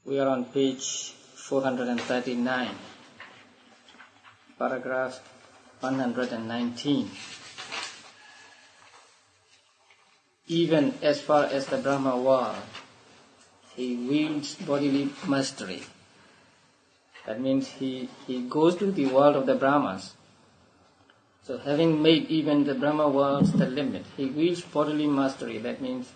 We are on page 439, paragraph 119. Even as far as the Brahma world, he wields bodily mastery. That means he goes to the world of the Brahmas. So having made even the Brahma world the limit, he wields bodily mastery. That means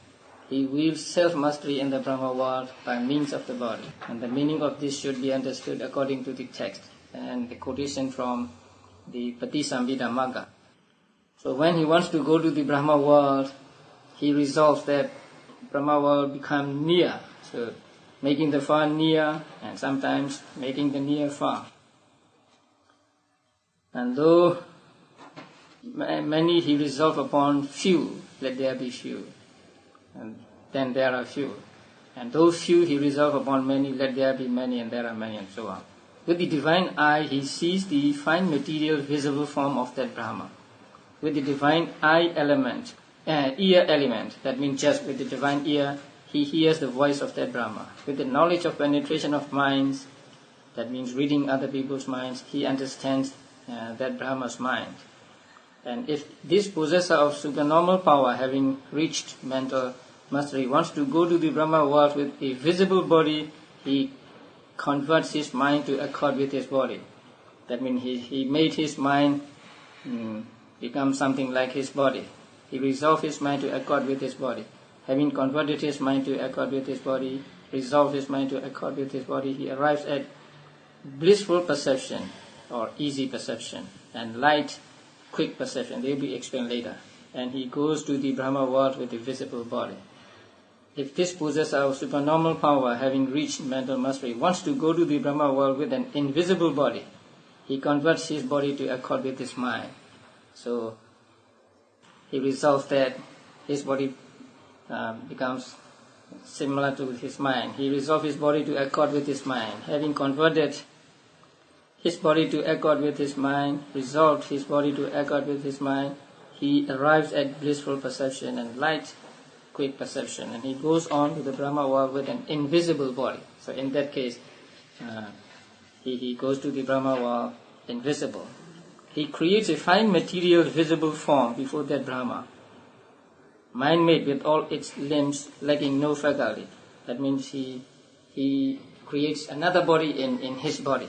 he wields self-mastery in the Brahma world by means of the body. And the meaning of this should be understood according to the text and the quotation from the Visuddhimagga. So when he wants to go to the Brahma world, he resolves that Brahma world become near. So making the far near and sometimes making the near far. And though many he resolve upon few, let there be few. And then there are few. And those few he resolve upon many, let there be many, and there are many, and so on. With the divine eye, he sees the fine material visible form of that Brahma. With the divine eye element, ear element, that means just with the divine ear, he hears the voice of that Brahma. With the knowledge of penetration of minds, that means reading other people's minds, he understands that Brahma's mind. And if this possessor of supernormal power, having reached mental mastery, wants to go to the Brahma world with a visible body, he converts his mind to accord with his body. That means he made his mind become something like his body. He resolved his mind to accord with his body. Having converted his mind to accord with his body, resolved his mind to accord with his body, he arrives at blissful perception or easy perception and light, quick perception. They will be explained later. And he goes to the Brahma world with a visible body. If this possessor of supernormal power, having reached mental mastery, wants to go to the Brahma world with an invisible body, he converts his body to accord with his mind. So he resolves that his body becomes similar to his mind. He resolves his body to accord with his mind. Having converted his body to accord with his mind, resolved his body to accord with his mind, he arrives at blissful perception and light, quick perception. And he goes on to the Brahma world with an invisible body. So in that case, he goes to the Brahma world invisible. He creates a fine material visible form before that Brahma, mind-made with all its limbs, lacking no faculty. That means he creates another body in his body.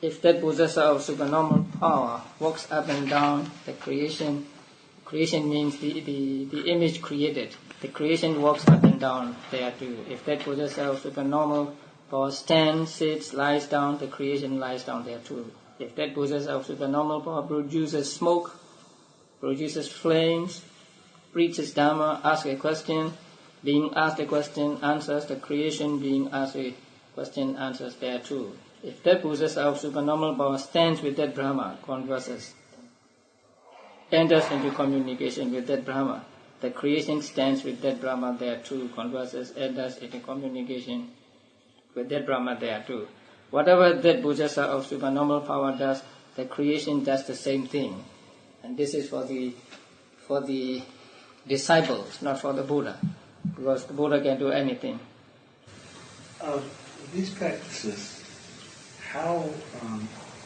If that possessor of supernormal power walks up and down, the creation means the image created. The creation walks up and down there too. If that possessor of supernormal power stands, sits, lies down, the creation lies down there too. If that possessor of supernormal power produces smoke, produces flames, preaches Dhamma, asks a question, being asked a question, answers, the creation being asked a question, answers there too. If that possessor of supernormal power stands with that Brahma, converses, enters into communication with that Brahma, the creation stands with that Brahma there too, converses, enters into communication with that Brahma there too. Whatever that possessor of supernormal power does, the creation does the same thing. And this is for the disciples, not for the Buddha, because the Buddha can do anything. These practices, how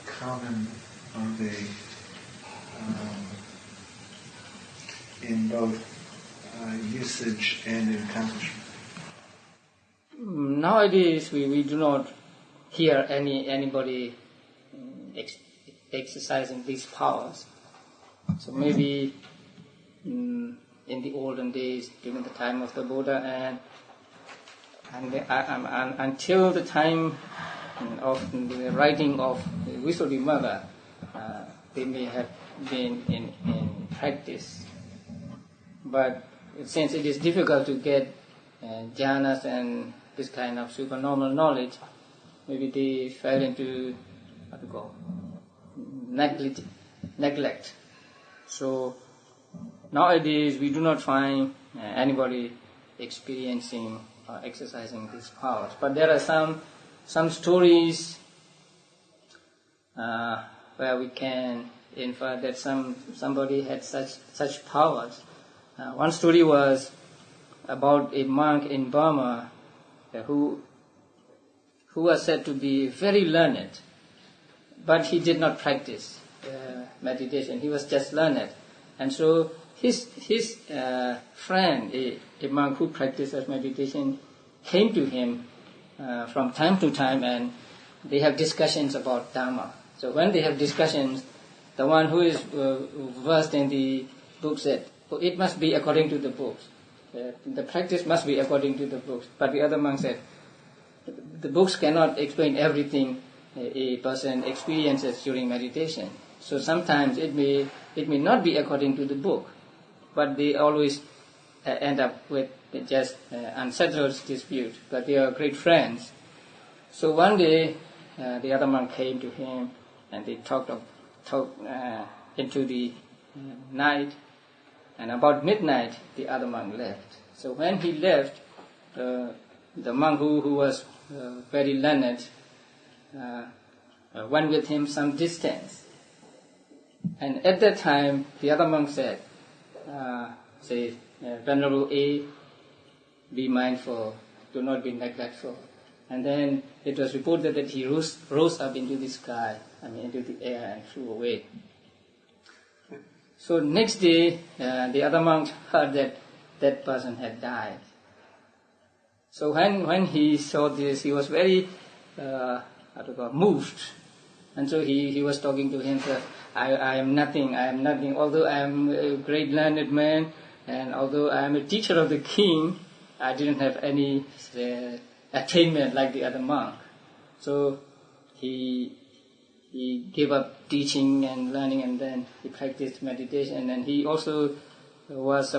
common are they in both usage and in accomplishment? Nowadays, we do not hear anybody exercising these powers. So maybe in the olden days, during the time of the Buddha, and until the time of the writing of Visuddhimagga, they may have been in practice. But since it is difficult to get jhanas and this kind of supernormal knowledge, maybe they fell into neglect. So nowadays we do not find anybody experiencing or exercising these powers. But there are some stories where we can infer that somebody had such powers. One story was about a monk in Burma who was said to be very learned, but he did not practice meditation. He was just learned, and so his friend, a monk who practices meditation, came to him from time to time, and they have discussions about Dharma. So when they have discussions, the one who is versed in the book said, "Oh, it must be according to the books. The practice must be according to the books." But the other monk said, "The books cannot explain everything a person experiences during meditation. So sometimes it may not be according to the book, but they always end up with just unsettled dispute. But they are great friends." So one day, the other monk came to him, and they talked into the night. And about midnight, the other monk left. So when he left, the monk who was very learned went with him some distance. And at that time, the other monk said, "Venerable A, be mindful, do not be neglectful." And then it was reported that he rose up into the sky, into the air, and flew away. So next day, the other monk heard that that person had died. So when he saw this, he was very moved. And so he was talking to himself, I am nothing, although I am a great learned man, and although I am a teacher of the king, I didn't have any attainment like the other monk. So he gave up teaching and learning, and then he practiced meditation, and he also was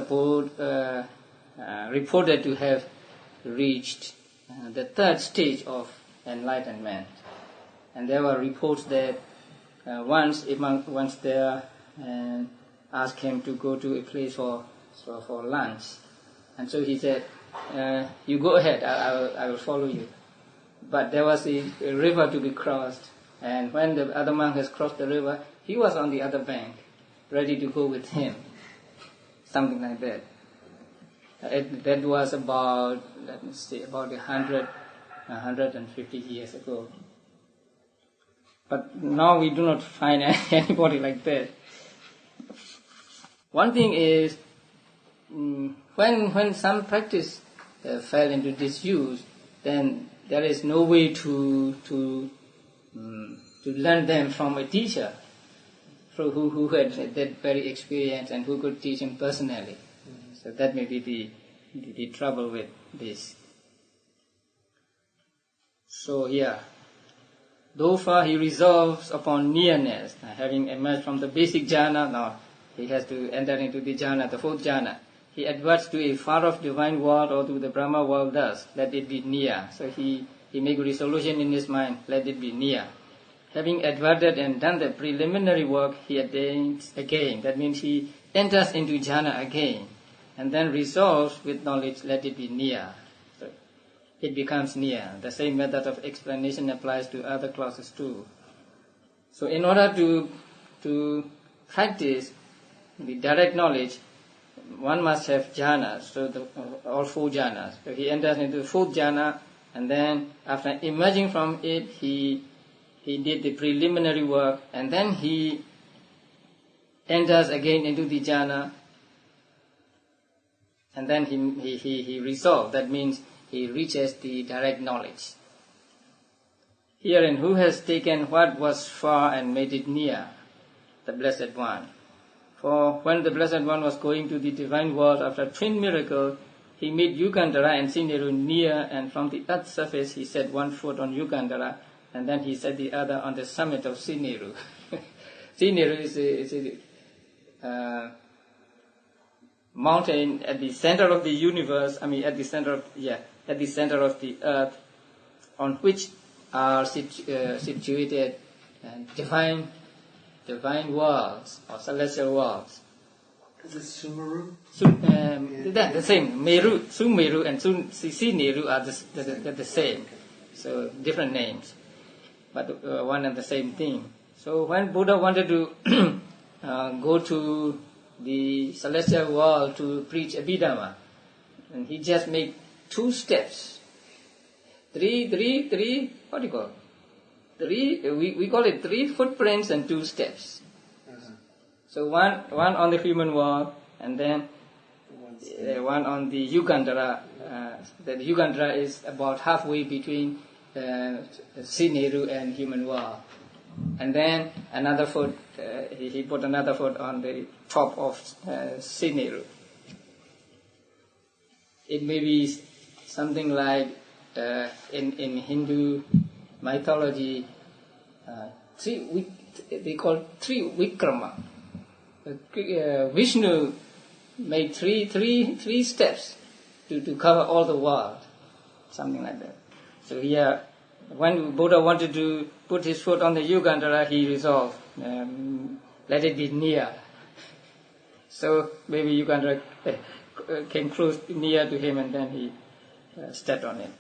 reported to have reached the third stage of enlightenment. And there were reports that once a monk went there and asked him to go to a place for lunch. And so he said, "You go ahead, I will follow you." But there was a river to be crossed, and when the other monk has crossed the river, he was on the other bank, ready to go with him. Something like that. That was about 150 years ago. But now we do not find anybody like that. One thing is, when some practice fell into disuse, then there is no way to learn them from a teacher who had that very experience and who could teach him personally. So that may be the trouble with this. So though far he resolves upon nearness, having emerged from the basic jhana, now he has to enter into the jhana, the fourth jhana. He adverts to a far-off divine world or to the Brahma world thus, let it be near. So he makes a resolution in his mind, let it be near. Having adverted and done the preliminary work, he attains again. That means he enters into jhana again, and then resolves with knowledge, let it be near. So it becomes near. The same method of explanation applies to other classes too. So in order to practice the direct knowledge, one must have jhanas, so all four jhanas. So he enters into the fourth jhana, and then after emerging from it, he did the preliminary work, and then he enters again into the jhana, and then he resolves. That means he reaches the direct knowledge. Herein, who has taken what was far and made it near? The Blessed One. For when the Blessed One was going to the divine world after twin miracle, he made Yugandhara and Sineru near, and from the earth's surface he set one foot on Yugandhara, and then he set the other on the summit of Sineru. Sineru is a mountain at the center of the universe. At the center of the earth, on which are situated divine worlds or celestial worlds. Is it Sumeru? The same. Meru, Sumeru and Sineru are the same. So different names, but one and the same thing. So when Buddha wanted to go to the celestial world to preach Abhidhamma, and he just made 2 steps what do you call? We call it 3 footprints and 2 steps. So one on the human wall, and then one on the Yugandhara. The Yugandhara is about halfway between Sineru and human wall. And then another foot, he put another foot on the top of Sineru. It may be something like in Hindu mythology, they call 3 Vikrama. Vishnu made three steps to cover all the world, something like that. So here, when Buddha wanted to put his foot on the Yugandhara, he resolved, let it be near. So maybe Yugandhara came close, near to him, and then he stepped on it.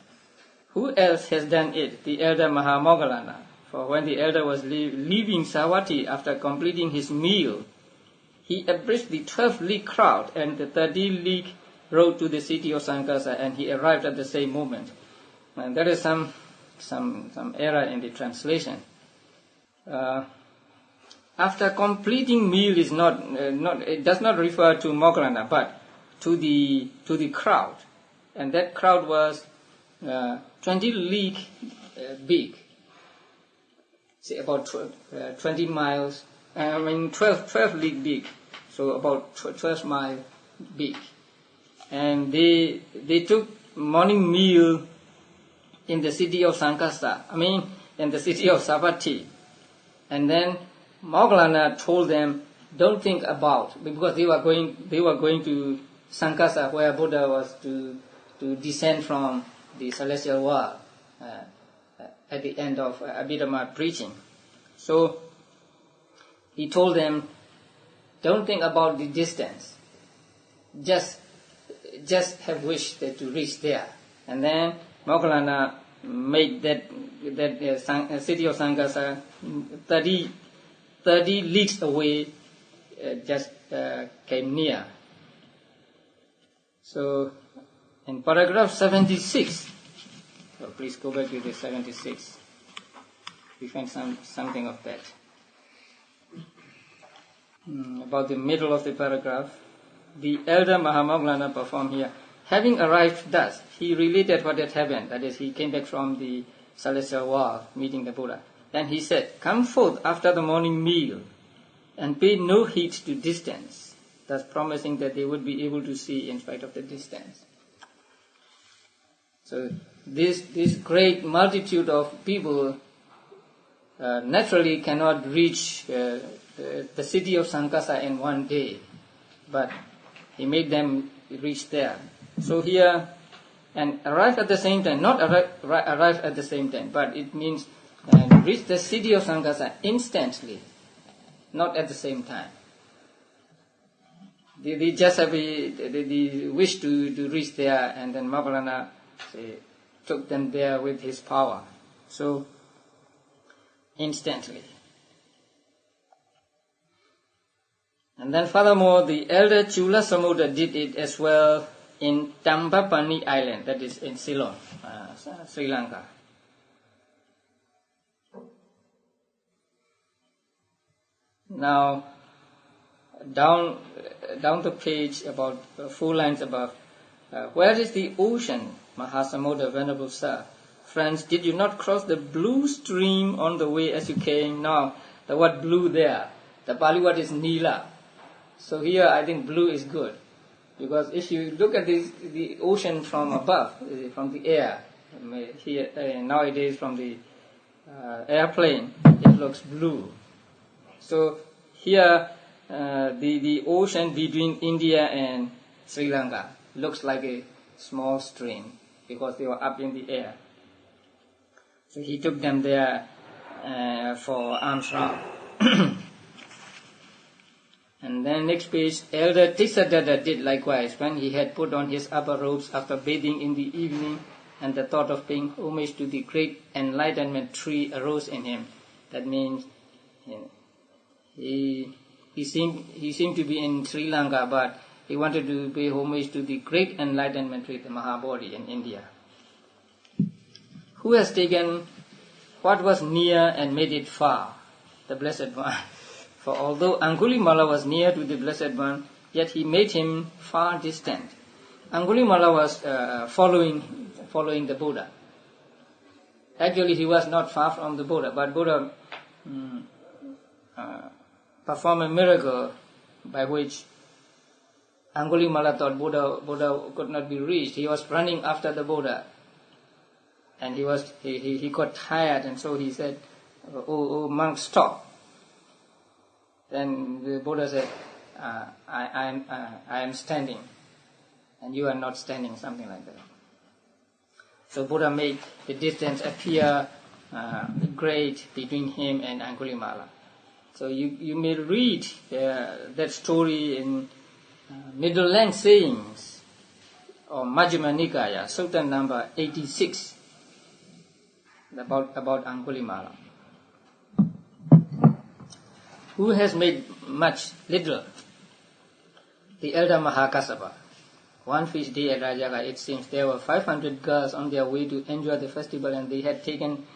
Who else has done it? The elder Mahamoggallana. For when the elder was leaving Savatthi after completing his meal, he abreached the 12-league crowd and the 30-league road to the city of Sankasa, and he arrived at the same moment. And there is some error in the translation. After completing meal is not it does not refer to Moggallana, but to the crowd, and that crowd was 20 league big, say about 20 miles. 12 league big, so about 12 miles big, and they took morning meal in the city of Sankasa. In the city of Savatthi, and then Moggallana told them, don't think about, because they were going to Sankasa, where Buddha was to descend from the celestial world at the end of Abhidhamma preaching. So he told them, don't think about the distance. Just have wish that to reach there. And then Moggallana made that city of Sankasa 30 leagues away, just came near. So in paragraph 76, so please go back to the 76. We find something of that. About the middle of the paragraph, the elder Mahamoggallana performed here. Having arrived thus, he related what had happened. That is, he came back from the celestial world, meeting the Buddha. Then he said, come forth after the morning meal, and pay no heed to distance, thus promising that they would be able to see in spite of the distance. So this great multitude of people naturally cannot reach the city of Sankasa in one day, but he made them reach there. So here, and arrive at the same time, not arrive at the same time, but it means reach the city of Sankasa instantly, not at the same time. They just have the wish to reach there, and then Moggallana took them there with his power. So, instantly. And then furthermore, the elder Chula Samudra did it as well in Tambapani Island, that is in Ceylon, Sri Lanka. Now, down the page, about 4 lines above, where is the ocean, Mahasamudra, Venerable Sir? Friends, did you not cross the blue stream on the way as you came? Now, the word blue there, the Pali word is Nila. So here I think blue is good, because if you look at the ocean from above, from the air, here nowadays from the airplane, it looks blue. So here the ocean between India and Sri Lanka looks like a small stream, because they were up in the air. So he took them there for alms round. And then next page, Elder Tisadatta did likewise when he had put on his upper robes after bathing in the evening, and the thought of paying homage to the great enlightenment tree arose in him. That means he seemed to be in Sri Lanka, but he wanted to pay homage to the great enlightenment tree, the Mahabodhi in India. who has taken what was near and made it far, the Blessed One. For although Angulimala was near to the Blessed One, yet he made him far distant. Angulimala was following the Buddha. Actually, he was not far from the Buddha, but Buddha performed a miracle by which Angulimala thought Buddha could not be reached. He was running after the Buddha, and he got tired, and so he said, "Oh monk, stop." Then the Buddha said, I am standing, and you are not standing," something like that. So Buddha made the distance appear great between him and Angulimala. So you may read that story in Middle Length Sayings or Majjhima Nikaya, Sutta number 86, about Angulimala, who has made much little. The elder Mahakassapa. One feast day at Rajaga, it seems there were 500 girls on their way to enjoy the festival, and they had taken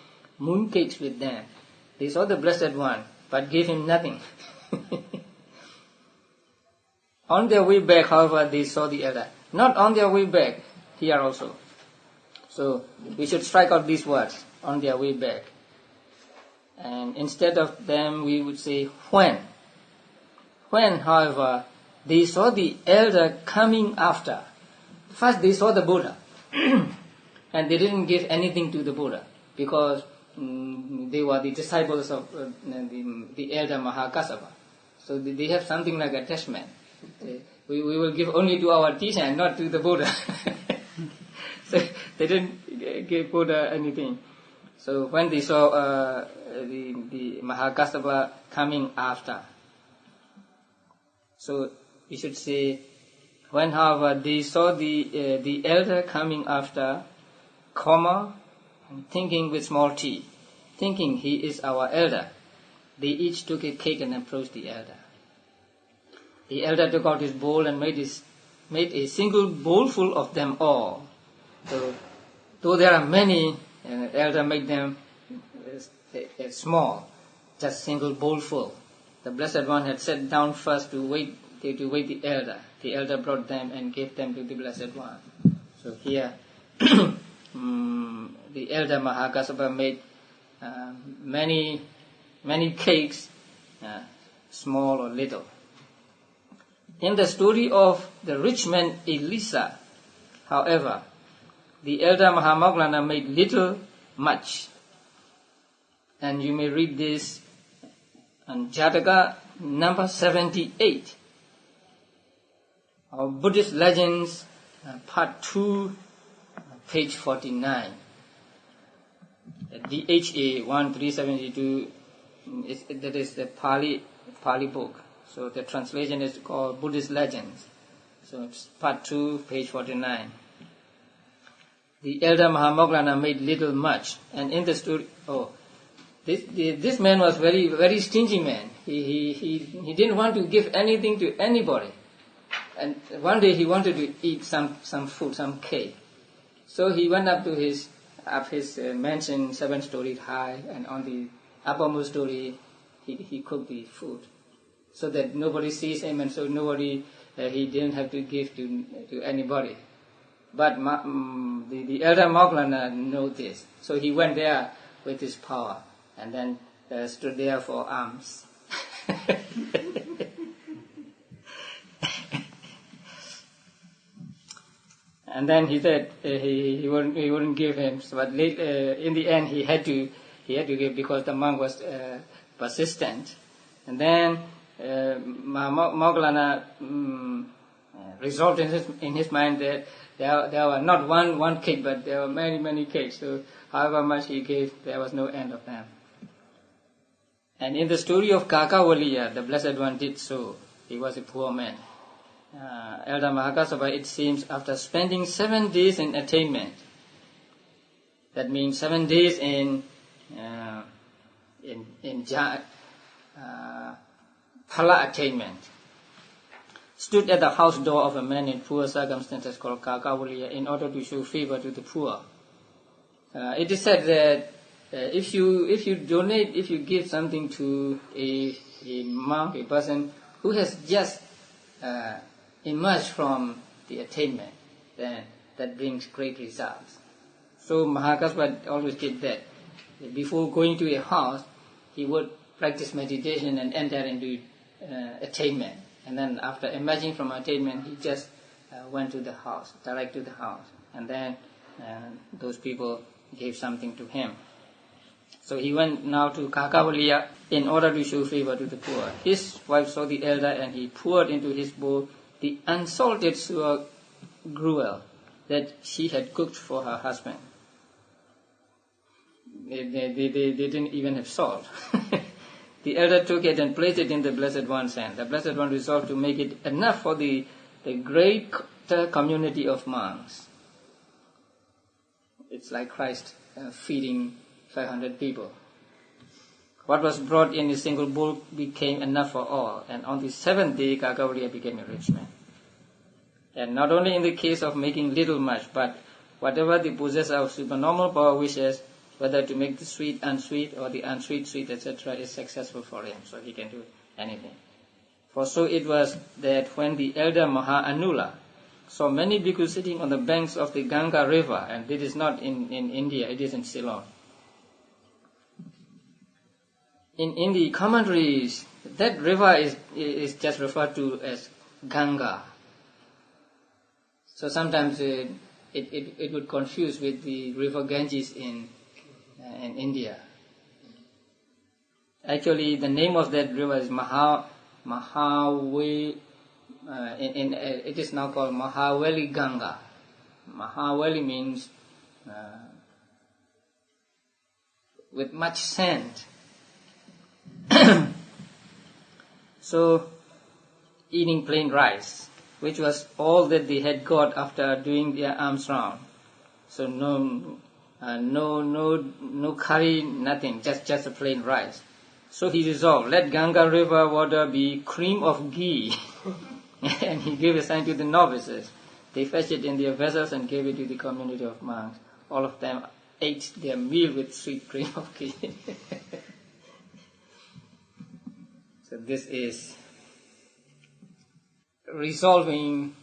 mooncakes with them. They saw the Blessed One, but gave him nothing. On their way back, however, they saw the elder. Not on their way back, here also. So we should strike out these words, on their way back. And instead of them, we would say when. When, however, they saw the elder coming after. First they saw the Buddha, and they didn't give anything to the Buddha, because they were the disciples of the elder Mahakassapa. So they have something like attachment. We will give only to our teacher and not to the Buddha. So they didn't give Buddha anything. So when they saw the Mahakassapa coming after, so we should say, when however they saw the elder coming after, comma, and thinking with small t, thinking he is our elder, they each took a cake and approached the elder. The elder took out his bowl and made a single bowlful of them all. So, though there are many, the elder made them small, just single bowlful. The Blessed One had sat down first to wait the elder. The elder brought them and gave them to the Blessed One. So here, the elder Mahakassapa made many cakes, small or little. In the story of the rich man Elisa, however, the elder Mahamoggallana made little, much. And you may read this on Jataka number 78. Our Buddhist Legends, part 2, page 49. DHA 1372, that is the Pali book. So the translation is called Buddhist Legends. So it's part 2, page 49. The elder Mahamoggallana made little, much. And in the story, this man was very stingy man. He didn't want to give anything to anybody. And one day he wanted to eat some food, some cake. So he went up his mansion, 7 stories high, and on the uppermost story he cooked the food, so that nobody sees him, and so he didn't have to give to anybody. But the elder Moggallana knew this, so he went there with his power, and then stood there for alms. And then he said he wouldn't give him, but in the end he had to give, because the monk was persistent. And then Moggallana resolved in his mind that there were not one cake, but there were many cakes. So however much he gave, there was no end of them. And in the story of Kakawaliya, the Blessed One did so. He was a poor man. Elder Mahakassapa, it seems, after spending 7 days in attainment, that means 7 days in phala attainment, stood at the house door of a man in poor circumstances called Kakawaliya in order to show favor to the poor. It is said that if you donate, if you give something to a monk, a person who has just emerged from the attainment, then that brings great results. So Mahakasapa always did that. Before going to a house, he would practice meditation and enter into attainment. And then after emerging from attainment, he just went to the house, direct to the house. And then those people gave something to him. So he went now to Kakavaliya in order to show favor to the poor. His wife saw the elder and he poured into his bowl the unsalted sour gruel that she had cooked for her husband. They didn't even have salt. The elder took it and placed it in the Blessed One's hand. The Blessed One resolved to make it enough for the great community of monks. It's like Christ feeding 500 people. What was brought in a single bowl became enough for all, and on the seventh day Kakavaliya became a rich man. And not only in the case of making little much, but whatever the possessor of supernormal power wishes, whether to make the sweet unsweet or the unsweet sweet, etc., is successful for him, so he can do anything. For so it was that when the elder Maha Anula saw many bhikkhus sitting on the banks of the Ganga river, and it is not in India, it is in Ceylon. In the commentaries, that river is just referred to as Ganga. So sometimes it would confuse with the river Ganges in India. Actually, the name of that river is Mahaweli. It is now called Mahaweli Ganga. Mahaweli means with much sand. So, eating plain rice, which was all that they had got after doing their alms round. So no curry, nothing, just a plain rice. So he resolved, let Ganga river water be cream of ghee. And he gave a sign to the novices. They fetched it in their vessels and gave it to the community of monks. All of them ate their meal with sweet cream of ghee. So this is resolving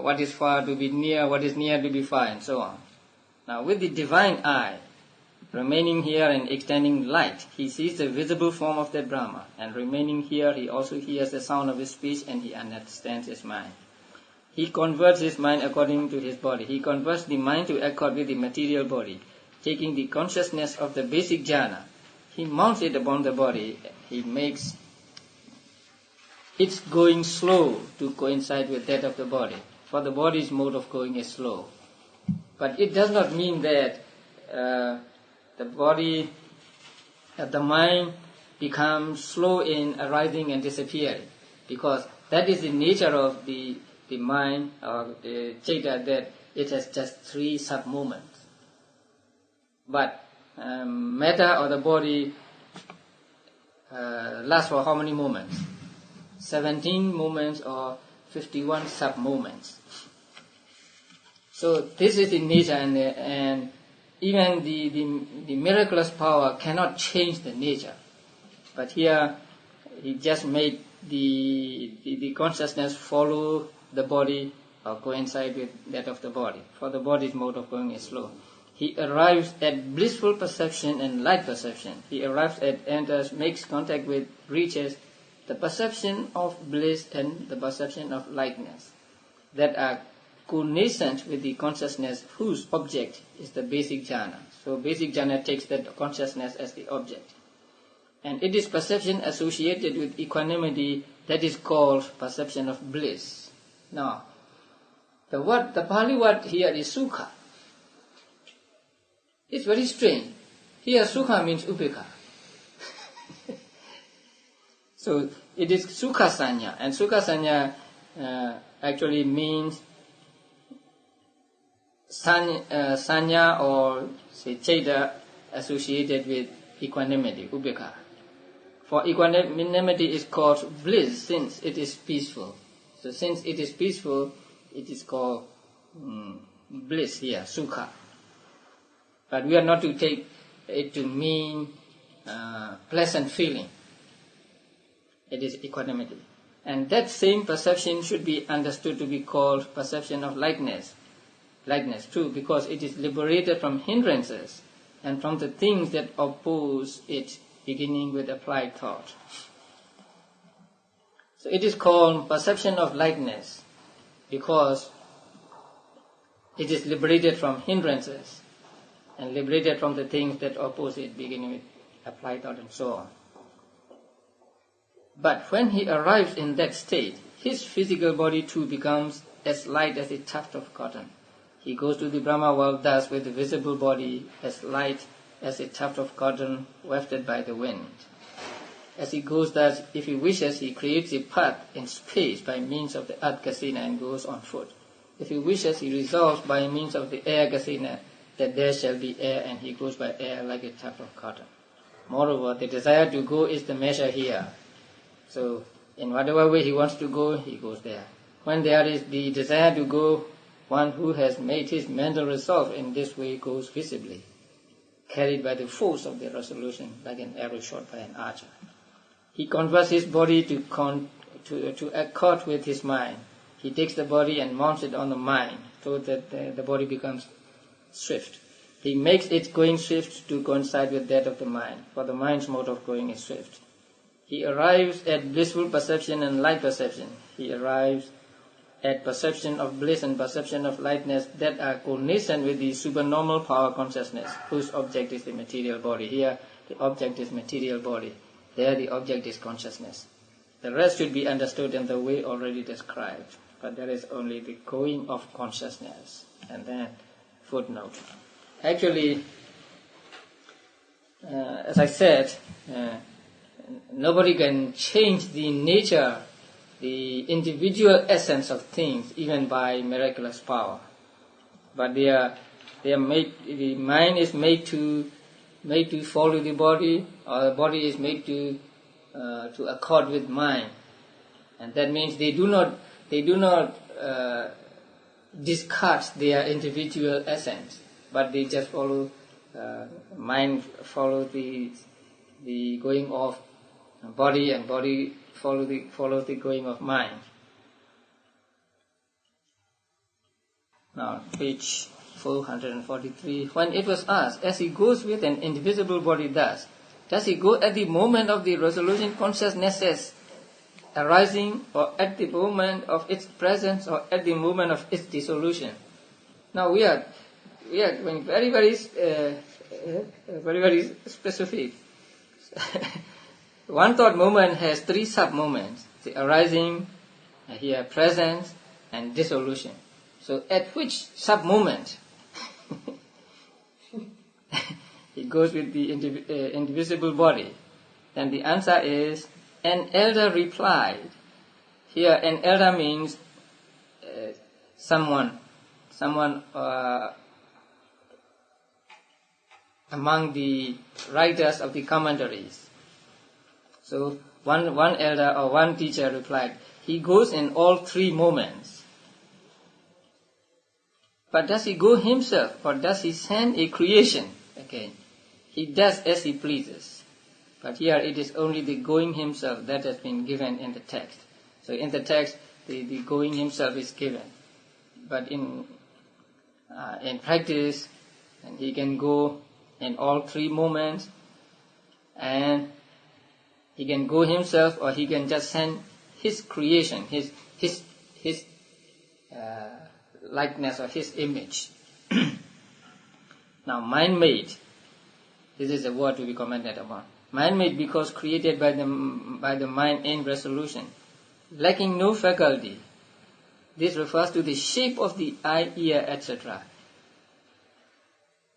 what is far to be near, what is near to be far, and so on. Now with the divine eye, remaining here and extending light, he sees the visible form of that Brahma, and remaining here he also hears the sound of his speech and he understands his mind. He converts his mind according to his body. He converts the mind to accord with the material body, taking the consciousness of the basic jhana. He mounts it upon the body. He makes its going slow to coincide with that of the body. For the body's mode of going is slow. But it does not mean that the mind becomes slow in arising and disappearing, because that is the nature of the mind or the Chaita, that it has just 3 sub-movements. But matter or the body lasts for how many moments? 17 movements or 51 sub-movements. So this is the nature, and even the miraculous power cannot change the nature. But here he just made the consciousness follow the body or coincide with that of the body. For the body's mode of going is slow. He arrives at blissful perception and light perception. He arrives at, enters, makes contact with, reaches the perception of bliss and the perception of lightness that are connascent with the consciousness whose object is the basic jhana. So basic jhana takes that consciousness as the object. And it is perception associated with equanimity that is called perception of bliss. Now, the Pali word here is sukha. It's very strange. Here sukha means upekha. So it is sukha sanya, and sukha sanya actually means sanya or say chaita associated with equanimity, upekha. For equanimity is called bliss since it is peaceful. So since it is peaceful, it is called bliss here, sukha. But we are not to take it to mean pleasant feeling. It is equanimity. And that same perception should be understood to be called perception of likeness. Likeness, too, because it is liberated from hindrances and from the things that oppose it, beginning with applied thought. So it is called perception of likeness because it is liberated from hindrances and liberated from the things that oppose it, beginning with applied thought and so on. But when he arrives in that state, his physical body too becomes as light as a tuft of cotton. He goes to the Brahma world thus with the visible body as light as a tuft of cotton wafted by the wind. As he goes thus, if he wishes, he creates a path in space by means of the earth kasina and goes on foot. If he wishes, he resolves by means of the air kasina that there shall be air, and he goes by air like a tuft of cotton. Moreover, the desire to go is the measure here. So, in whatever way he wants to go, he goes there. When there is the desire to go, one who has made his mental resolve in this way goes visibly, carried by the force of the resolution, like an arrow shot by an archer. He converts his body to accord with his mind. He takes the body and mounts it on the mind, so that the body becomes swift. He makes its going swift to coincide with that of the mind, for the mind's mode of going is swift. He arrives at blissful perception and light perception. He arrives at perception of bliss and perception of lightness that are connascent with the supernormal power consciousness, whose object is the material body. Here, the object is material body. There, the object is consciousness. The rest should be understood in the way already described, but there is only the going of consciousness. And then, footnote. Actually, as I said, nobody can change the nature, the individual essence of things, even by miraculous power. But they are made. The mind is made to follow the body, or the body is made to accord with mind, and that means they do not discard their individual essence, but they just follow mind, follow the going of body, and body follows the going of mind. Now, page 443. When it was asked, as he goes with an indivisible body thus, does he go at the moment of the resolution consciousness arising, or at the moment of its presence, or at the moment of its dissolution? Now we are going very, very specific. One thought moment has three sub-moments: the arising, here presence, and dissolution. So at which sub-moment it goes with the indivisible body? Then the answer is, an elder replied. Here, an elder means someone among the writers of the commentaries. So one elder or one teacher replied, he goes in all three moments. But does he go himself, or does he send a creation? Again, he does as he pleases. But here it is only the going himself that has been given in the text. So in the text, the going himself is given. But in practice, and he can go in all three moments, and he can go himself, or he can just send his creation, his likeness or his image. Now, mind-made, this is a word to be commented upon. Mind-made because created by the mind in resolution, lacking no faculty. This refers to the shape of the eye, ear, etc.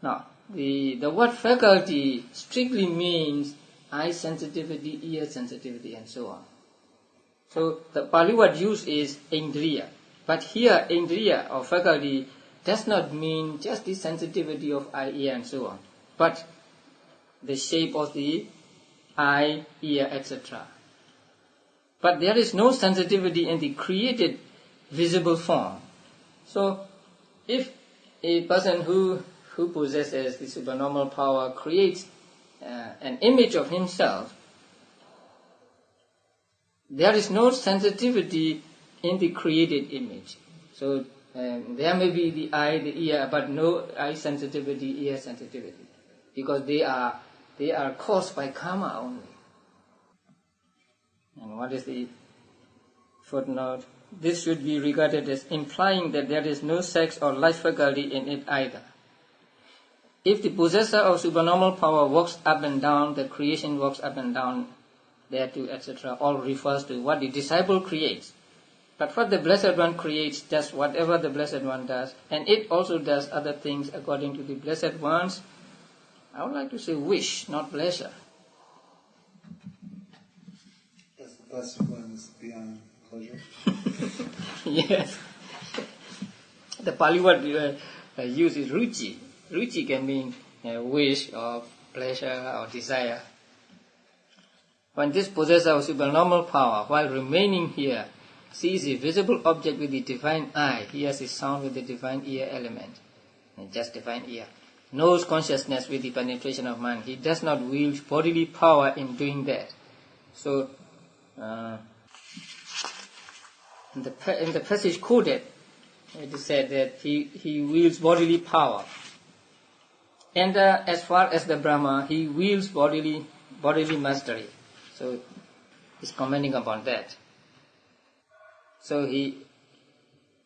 Now, the word faculty strictly means eye sensitivity, ear sensitivity, and so on. So the Pali word used is indriya. But here, indriya or faculty does not mean just the sensitivity of eye, ear, and so on, but the shape of the eye, ear, etc. But there is no sensitivity in the created visible form. So if a person who who possesses the supernormal power creates an image of himself, there is no sensitivity in the created image. So there may be the eye, the ear, but no eye sensitivity, ear sensitivity, because they are caused by karma only. And what is the footnote? This should be regarded as implying that there is no sex or life faculty in it either. If the possessor of supernormal power walks up and down, the creation walks up and down, thereto, etc., all refers to what the disciple creates. But what the Blessed One creates does whatever the Blessed One does, and it also does other things according to the Blessed One's, I would like to say, wish, not pleasure. Does the Blessed One is beyond pleasure? Yes. The Pali word used is ruchi. Ruchi can mean wish or pleasure or desire. When this possessor of supernormal power, while remaining here, sees a visible object with the divine eye, hears a sound with the divine ear element, just divine ear, knows consciousness with the penetration of mind, he does not wield bodily power in doing that. So, in the passage quoted, it is said that he wields bodily power. And as far as the Brahma, he wields bodily mastery. So, he's commenting upon that. So he,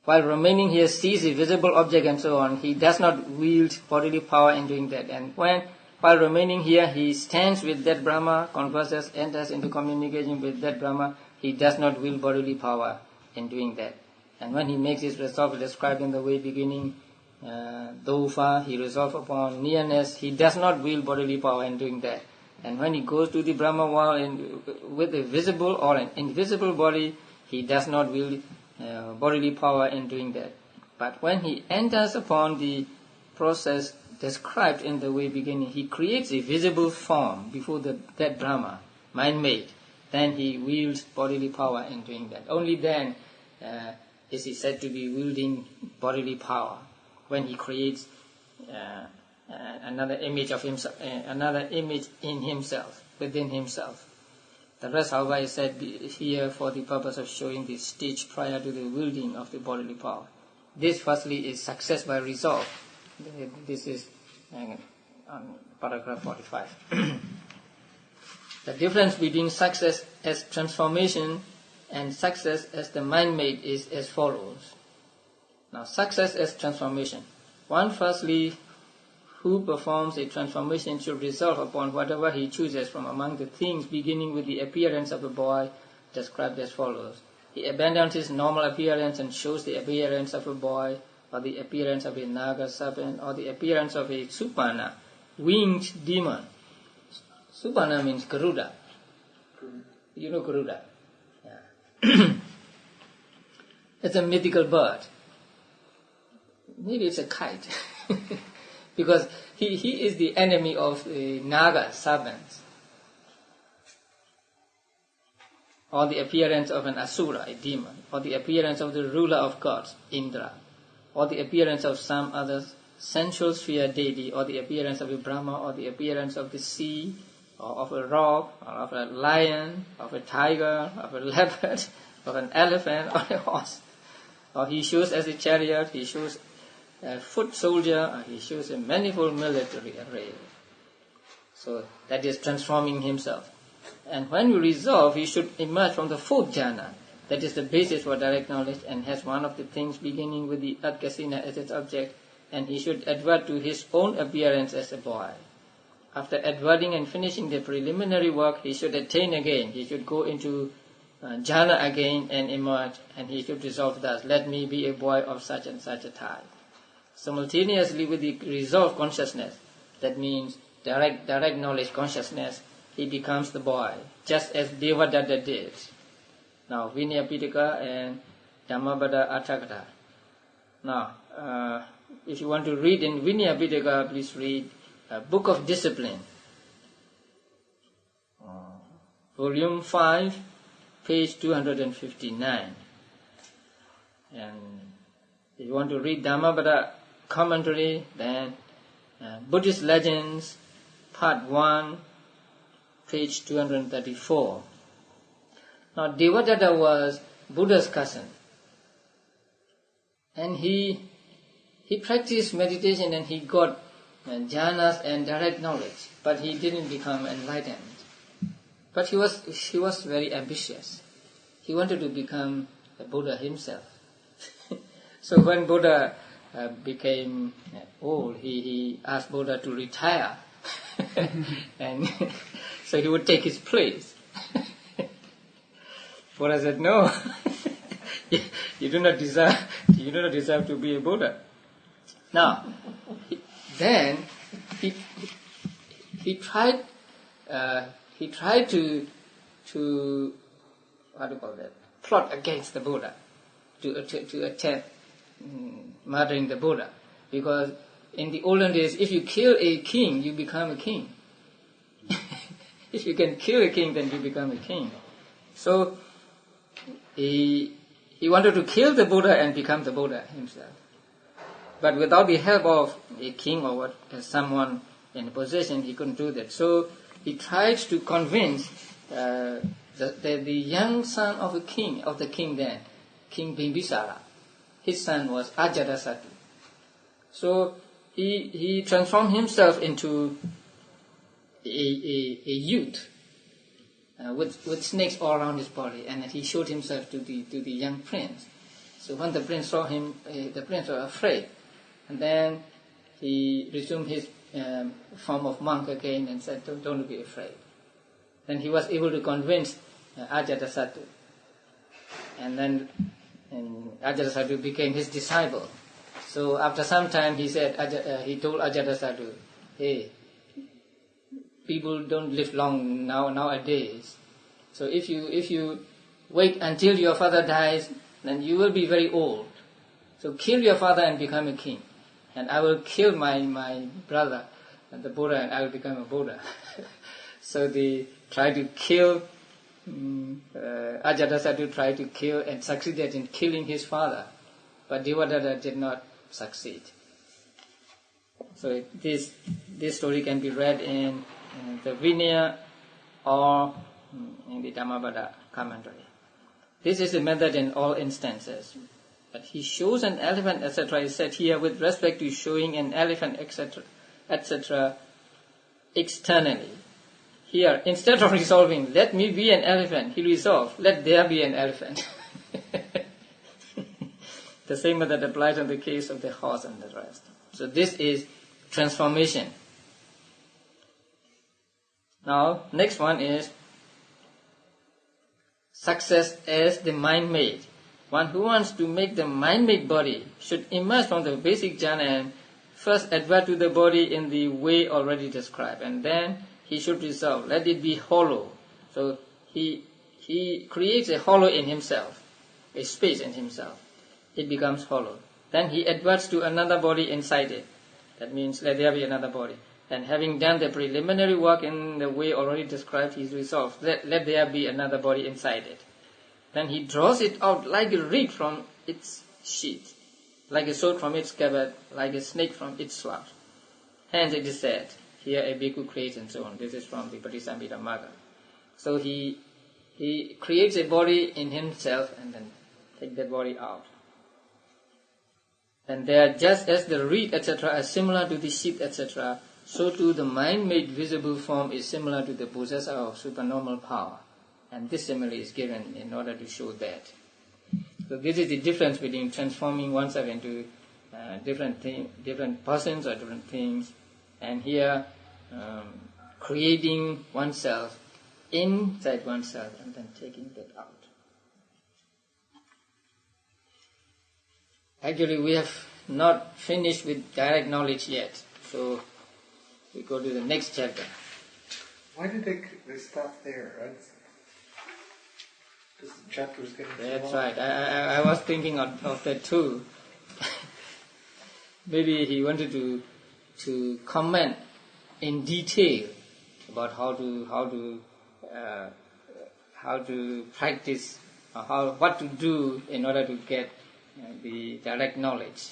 while remaining here, sees a visible object and so on. He does not wield bodily power in doing that. And while remaining here, he stands with that Brahma, converses, enters into communication with that Brahma. He does not wield bodily power in doing that. And when he makes his resolve described in the way beginning, Dofa, he resolves upon nearness. He does not wield bodily power in doing that. And when he goes to the Brahma world with a visible or an invisible body, he does not wield bodily power in doing that. But when he enters upon the process described in the way beginning, he creates a visible form before that Brahma, mind-made. Then he wields bodily power in doing that. Only then is he said to be wielding bodily power, when he creates another image of himself, another image in himself, within himself. The rest, however, is said here for the purpose of showing the stage prior to the wielding of the bodily power. This, firstly, is success by resolve. This is on paragraph 45. The difference between success as transformation and success as the mind-made is as follows. Now, success as transformation. One, firstly, who performs a transformation should resolve upon whatever he chooses from among the things, beginning with the appearance of a boy, described as follows. He abandons his normal appearance and shows the appearance of a boy, or the appearance of a naga serpent, or the appearance of a supana, winged demon. Supana means Garuda. You know Garuda? Yeah. It's a mythical bird. Maybe it's a kite. Because he is the enemy of the naga serpents. Or the appearance of an asura, a demon. Or the appearance of the ruler of gods, Indra. Or the appearance of some other sensual sphere deity. Or the appearance of a Brahma. Or the appearance of the sea. Or of a rock. Or of a lion. Of a tiger. Of a leopard. Of an elephant. Or a horse. Or he shows as a chariot. He shows a foot soldier, he shows a manifold military array. So that is transforming himself. And when we resolve, he should emerge from the fourth jhana. That is the basis for direct knowledge and has one of the things beginning with the Adgasina as its object, and he should advert to his own appearance as a boy. After adverting and finishing the preliminary work, he should attain again. He should go into jhana again and emerge, and he should resolve thus, let me be a boy of such and such a type. Simultaneously with the resolved consciousness, that means direct knowledge consciousness, he becomes the boy, just as Devadatta did. Now, Vinaya Pitaka and Dhammabada Atthakatha. Now, if you want to read in Vinaya Pitaka, please read Book of Discipline, Volume 5, page 259. And if you want to read Dhammabada commentary, then Buddhist Legends, Part 1, page 234. Now, Devadatta was Buddha's cousin, and he practiced meditation and he got jhanas and direct knowledge, but he didn't become enlightened. But he was very ambitious. He wanted to become a Buddha himself. So when Buddha became old, he asked Buddha to retire, and so he would take his place. Buddha said, "No, you do not deserve to be a Buddha." Now, then he tried to what do you call that? Plot against the Buddha, to attempt murdering the Buddha, because in the olden days, if you kill a king, you become a king. If you can kill a king, then you become a king. So he wanted to kill the Buddha and become the Buddha himself. But without the help of a king or someone in possession, he couldn't do that. So he tried to convince the young son of the king then, King Bimbisara. His son was Ajatasattu. So he transformed himself into a youth with snakes all around his body, and he showed himself to the young prince. So when the prince saw him, the prince was afraid, and then he resumed his form of monk again and said, "Don't be afraid." Then he was able to convince Ajatasattu, and then Ajatasattu became his disciple. So after some time, he told Ajatasattu, "Hey, people don't live long nowadays. So if you wait until your father dies, then you will be very old. So kill your father and become a king, and I will kill my brother, the Buddha, and I will become a Buddha." So they tried to kill. Ajatasattu tried to kill and succeeded in killing his father, but Devadatta did not succeed. So this story can be read in the Vinaya or in the Dhammapada commentary. This is the method in all instances. But he shows an elephant, etc., is said here with respect to showing an elephant, etc., externally. Here, instead of resolving, "Let me be an elephant," he resolved, "Let there be an elephant." The same method applies in the case of the horse and the rest. So this is transformation. Now, next one is success as the mind-made. One who wants to make the mind-made body should emerge from the basic jhana and first advert to the body in the way already described, and then he should resolve, "Let it be hollow." So he creates a hollow in himself, a space in himself. It becomes hollow. Then he adverts to another body inside it. That means, "Let there be another body." And having done the preliminary work in the way already described, he resolves, let there be another body inside it. Then he draws it out like a reed from its sheath, like a sword from its scabbard, like a snake from its slough. Hence it is said, here a bhikkhu creates and so on. This is from the Visuddhimagga. So he creates a body in himself and then takes that body out. And they are just as the reed, etc., are similar to the sheath, etc., so too the mind-made visible form is similar to the possessor of supernormal power. And this simile is given in order to show that. So this is the difference between transforming oneself into different persons or different things, and here creating oneself inside oneself and then taking that out. Actually, we have not finished with direct knowledge yet, so we go to the next chapter. Why did they stop there? Because the chapter was getting too long. That's right. I was thinking of that too. Maybe he wanted to comment in detail about how to practice, or what to do in order to get the direct knowledge.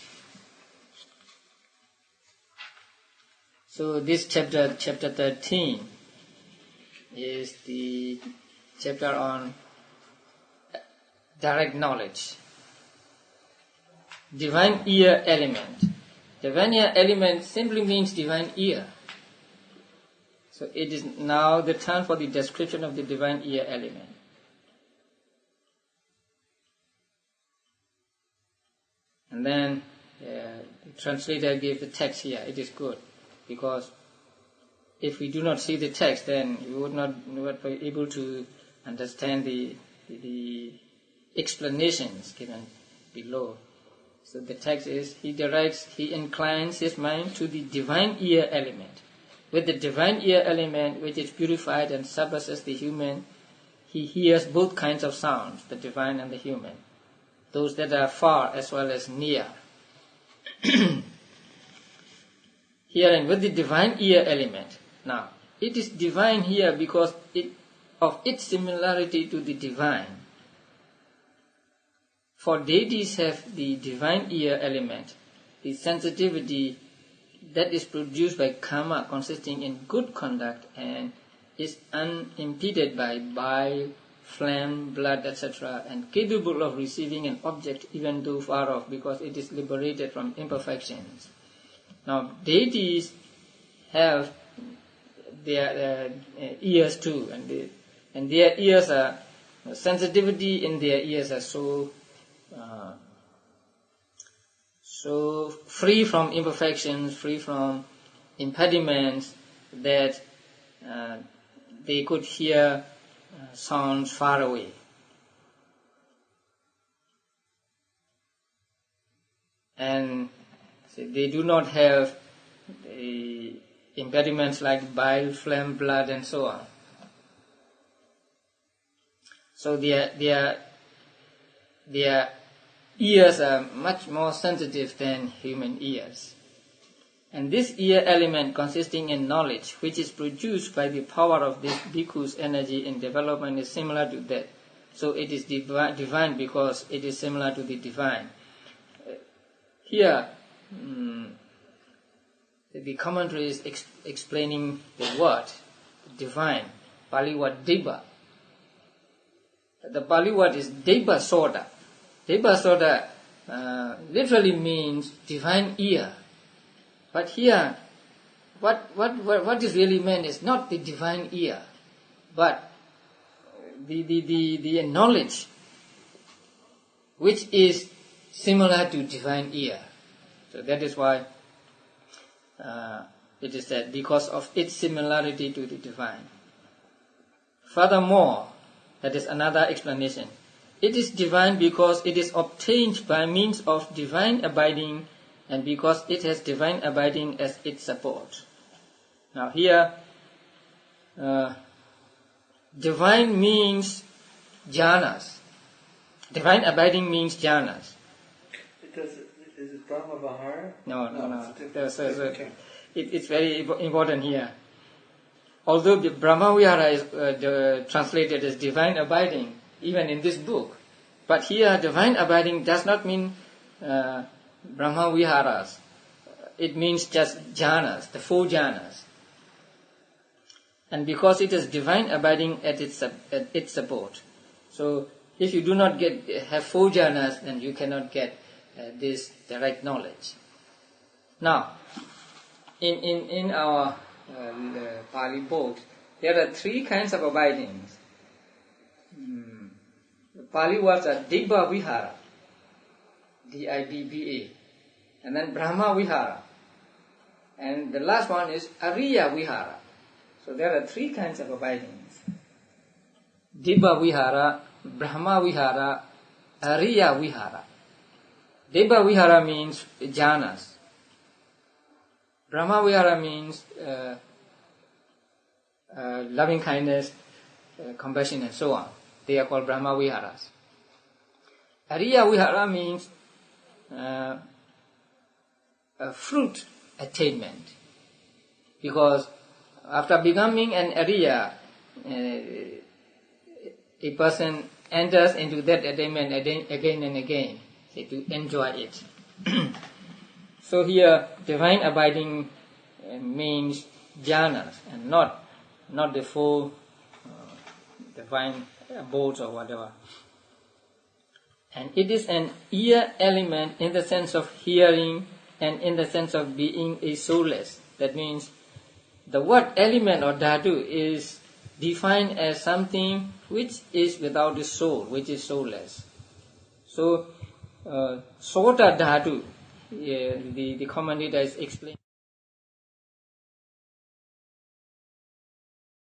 So this chapter 13, is the chapter on direct knowledge. Divine ear element. Divine ear element simply means divine ear. So it is now the turn for the description of the divine ear element. And then the translator gave the text here. It is good, because if we do not see the text, then we would not be able to understand the explanations given below. So the text is, he inclines his mind to the divine ear element. With the divine ear element, which is purified and surpasses the human, he hears both kinds of sounds, the divine and the human, those that are far as well as near. Herein, with the divine ear element. Now, it is divine here because of its similarity to the divine. For deities have the divine ear element, the sensitivity that is produced by karma consisting in good conduct and is unimpeded by bile, phlegm, blood, etc., and capable of receiving an object even though far off, because it is liberated from imperfections. Now, deities have their ears too, and their ears are, sensitivity in their ears are so free from imperfections, free from impediments, that they could hear sounds far away. And they do not have impediments like bile, phlegm, blood, and so on. So their ears are much more sensitive than human ears. And this ear element consisting in knowledge, which is produced by the power of this bhikkhu's energy in development, is similar to that. So it is divine because it is similar to the divine. Here, the commentary is explaining the word, divine, Pali word Deva. The Pali word is Deva Soda. Deva Soda literally means divine ear. But here, what is really meant is not the divine ear, but the knowledge which is similar to divine ear. So that is why it is said, because of its similarity to the divine. Furthermore, that is another explanation. It is divine because it is obtained by means of divine abiding, and because it has divine abiding as its support. Now here, divine means jhanas. Divine abiding means jhanas. Is it Brahma Vihara? No. It's very important here. Although the Brahma Vihara is translated as divine abiding, even in this book, but here divine abiding does not mean Brahma Viharas. It means just jhanas, the 4 jhanas. And because it is divine abiding at its support. So if you do not have 4 jhanas, then you cannot get this direct knowledge. Now, in our Pali book, there are 3 kinds of abidings. The Pali words are Dibba Vihara, D-I-B-B-A, and then Brahma Vihara, and the last one is Ariya Vihara. So there are 3 kinds of abidings: Dibba Vihara, Brahma Vihara, Ariya Vihara. Dibba Vihara means jhanas. Brahma Vihara means loving kindness, compassion, and so on. They are called Brahma Viharas. Ariya Vihara means fruit attainment. Because after becoming an Ariya, a person enters into that attainment again and again, to enjoy it. So here, divine abiding means jhanas and not the four divine abodes or whatever. And it is an ear element in the sense of hearing and in the sense of being a soulless. That means the word element or dhatu is defined as something which is without the soul, which is soulless. So, sota dhatu, the commentator is explaining.